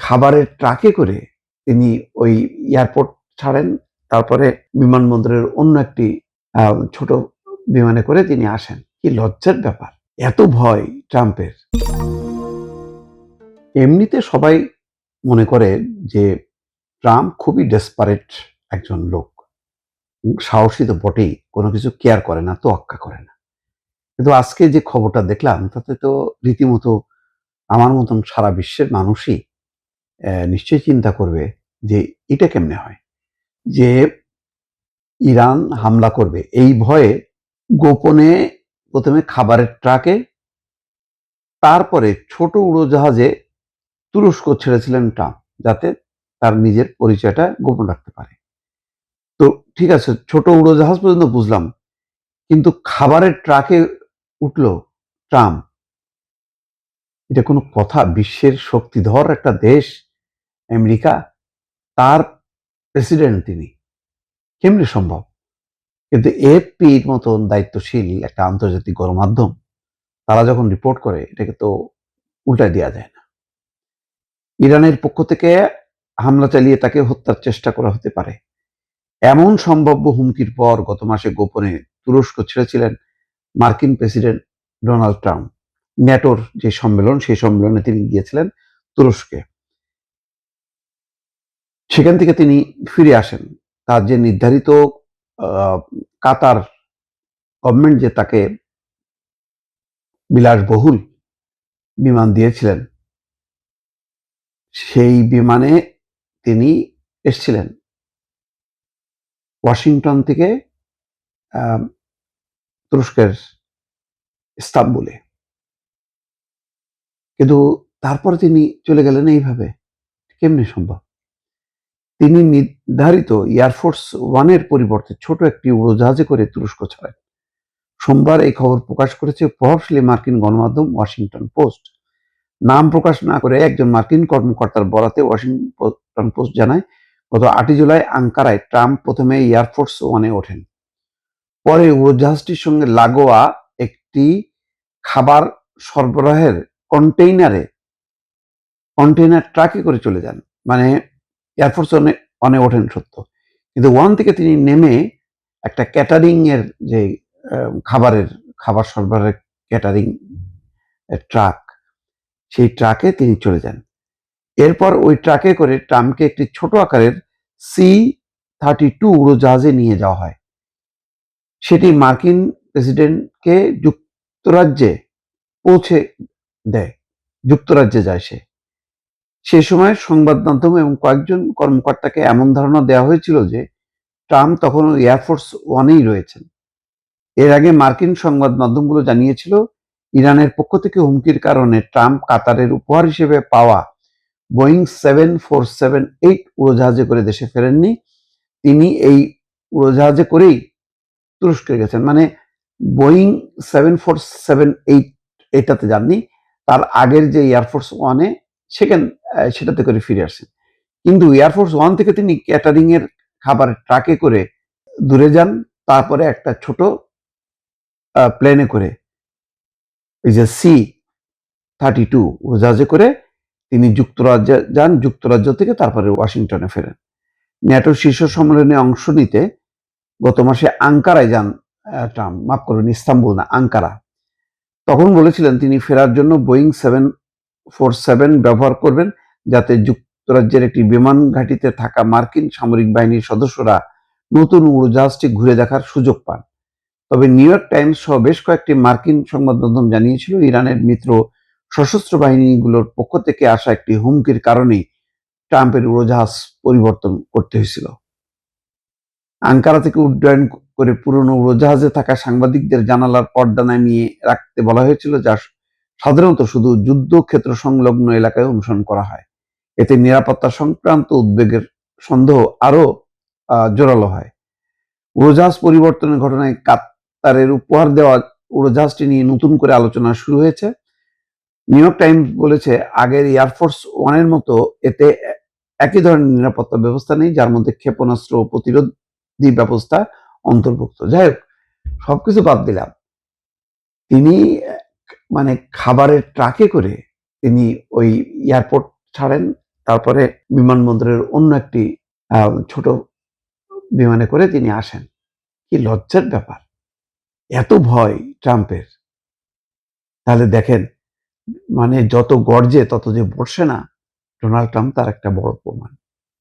খাবারের ট্রাকে করে তিনি ওই এয়ারপোর্ট ছাড়েন, তারপরে বিমানবন্দরের অন্য একটি ছোট বিমানে করে তিনি আসেন। কি লজ্জার ব্যাপার! এত ভয় ট্রাম্পের। এমনিতে সবাই মনে করে যে ট্রাম্প খুবই ডেসপারেট একজন লোক, সাহসী তো বটেই, কোনো কিছু কেয়ার করে না, তোয়াক্কা করে না। কিন্তু আজকে যে খবরটা দেখলাম তাতে তো রীতিমতো আমার মতন সারা বিশ্বের মানুষই নিশ্চয়ই চিন্তা করবে যে এটা কেমনে হয় যে ইরান হামলা করবে এই ভয়ে গোপনে প্রথমে খাবারের ট্রাকে, তারপরে ছোট উড়োজাহাজে তুরস্ক ছেড়েছিলেন ট্রাম্প, যাতে তার নিজের পরিচয়টা গোপন রাখতে পারে। তো ঠিক আছে, ছোট উড়োজাহাজ পর্যন্ত বুঝলাম, কিন্তু খাবারের ট্রাকে উঠলো ট্রাম্প, এটা কোনো কথা? বিশ্বের শক্তিধর একটা দেশ আমেরিকা, তার প্রেসিডেন্ট তিনি, কেমনে সম্ভব? কিন্তু এএফপির মতন দায়িত্বশীল একটা আন্তর্জাতিক গণমাধ্যম তারা যখন রিপোর্ট করে, এটাকে তো উল্টায় দেওয়া যায় না। ইরানের পক্ষ থেকে হামলা চালিয়ে তাকে হত্যার চেষ্টা করা হতে পারে এমন সম্ভাব্য হুমকির পর গত মাসে গোপনে তুরস্ক ছেড়েছিলেন মার্কিন প্রেসিডেন্ট ডোনাল্ড ট্রাম্প। ন্যাটোর যে সম্মেলন, সেই সম্মেলনে তিনি গিয়েছিলেন তুরস্কে। সেখান থেকে তিনি ফিরে আসেন। তার যে নির্ধারিত কাতার গভর্নমেন্ট যে তাকে বিলাসবহুল বিমান দিয়েছিলেন, সেই বিমানে তিনি এসছিলেন ওয়াশিংটন থেকে তুরস্কের ইস্তাম্বুলে। কিন্তু তারপরে তিনি চলে গেলেন এইভাবে, কেমনে সম্ভব? তিনি নির্ধারিত এয়ারফোর্স ওয়ানের পরিবর্তে ছোট একটি উড়োজাহাজে করে তুরস্ক ছাড়েন। সোমবার এই খবর প্রকাশ করেছে প্রভাবশালী মার্কিন গণমাধ্যম ওয়াশিংটন পোস্ট। নাম প্রকাশ না করে একজন মার্কিন কর্মকর্তার বরাতে ওয়াশিংটন পোস্ট জানায়, গত 8 জুলাই আঙ্কারায় ট্রাম্প প্রথমে এয়ারফোর্স ওয়ানে ওঠেন। পরে উড়োজাহাজটির সঙ্গে লাগোয়া একটি খাবার সরবরাহের কন্টেইনার ট্রাকে করে চলে যান। মানে এয়ারফোর্স ওয়ানে ওঠেন সত্য, কিন্তু ওয়ান থেকে তিনি নেমে একটা ক্যাটারিং এর যে খাবার সরবরাহের ক্যাটারিং ট্রাক, সেই ট্রাকে তিনি চলে যান। এরপর ওই ট্রাকে করে ট্রাম্পকে একটি ছোট আকারের C-32 উড়োজাহাজে নিয়ে যাওয়া হয়। সেটি মার্কিন প্রেসিডেন্টকে যুক্তরাজ্যে পৌঁছে দেয়। যুক্তরাজ্যে যায় সে। সে সময় সংবাদ মাধ্যম এবং কয়েকজন কর্মকর্তাকে এমন ধারণা দেওয়া হয়েছিল যে ট্রাম্প তখন এয়ারফোর্স ওয়ানেই রয়েছেন। এর আগে মার্কিন সংবাদ মাধ্যমগুলো জানিয়েছিল, ইরানের পক্ষ থেকে হুমকির কারণে ট্রাম্প কাতারের উপহার হিসেবে পাওয়া বোয়িং 747-8 উড়োজাহাজে করে দেশে ফেরেননি। তিনি এই উড়োজাহাজে করেই তুরস্কে গেছেন। মানে বোয়িং 747-8 এটাতে যাননি, তার আগের যে এয়ারফোর্স ওয়ানে সেটাতে করে ফিরে আসেন। কিন্তু এয়ারফোর্স ওয়ান থেকে তিনি ক্যাটারিং এর খাবারের ট্রাকে করে দূরে যান, তারপরে একটা ছোট প্লেনে করে, এই যে C-32 উড়োজাহাজে করে তিনি যুক্তরাজ্যে যান, যুক্তরাজ্য থেকে তারপরে ওয়াশিংটনে ফেরেন। ন্যাটোর শীর্ষ সম্মেলনে অংশ নিতে গত মাসে আঙ্কারায় যান ট্রাম্প, মাফ করবেন, ইস্তাম্বুল না, আঙ্কারা। তখন বলেছিলেন তিনি ফেরার জন্য বোয়িং 747 ব্যবহার করবেন, যাতে যুক্তরাজ্যের একটি বিমান ঘাঁটিতে থাকা মার্কিন সামরিক বাহিনীর সদস্যরা নতুন উড়োজাহাজটি ঘুরে দেখার সুযোগ পান। তবে নিউ ইয়র্ক টাইমস সহ বেশ কয়েকটি মার্কিন সংবাদ মাধ্যম জানিয়েছিল, ইরানের মিত্র সশস্ত্র বাহিনীগুলোর পক্ষ থেকে আসা একটি হুমকির কারণেই ট্রাম্পের উড়োজাহাজ পরিবর্তন করতে হয়েছিল। আঙ্কারা থেকে উড্ডয়ন করে পুরনো উড়োজাহাজে থাকা সাংবাদিকদের জানালার পর্দা নামিয়ে রাখতে বলা হয়েছিল, যা সাধারণত শুধু যুদ্ধক্ষেত্র সংলগ্ন এলাকায় অনুসরণ করা হয়। এতে নিরাপত্তা সংক্রান্ত উদ্বেগের সন্দেহ আরো জোরালো হয়। উড়োজাহাজ পরিবর্তনের ঘটনায় কাতারের উপহার দেওয়া উড়োজাহাজটি নিয়ে নতুন করে আলোচনা শুরু হয়েছে। নিউ ইয়র্ক টাইমস বলেছে, আগের এয়ারফোর্স ওয়ানের মতো এতে একই ধরনের নিরাপত্তা ব্যবস্থা নেই, যার মধ্যে ক্ষেপণাস্ত্র ও প্রতিরোধী ব্যবস্থা অন্তর্ভুক্ত। যাই হোক, সবকিছু বাদ দিলাম, তিনি মানে খাবারের ট্রাকে করে তিনি ওই এয়ারপোর্ট ছাড়েন, তারপরে বিমানবন্দরের অন্য একটি ছোট বিমানে করে তিনি আসেন। কি লজ্জার ব্যাপার! এত ভয় ট্রাম্পের। তাহলে দেখেন, মানে যত গর্জে তত যে বসে না, ডোনাল্ড ট্রাম্প তার একটা বড় প্রমাণ।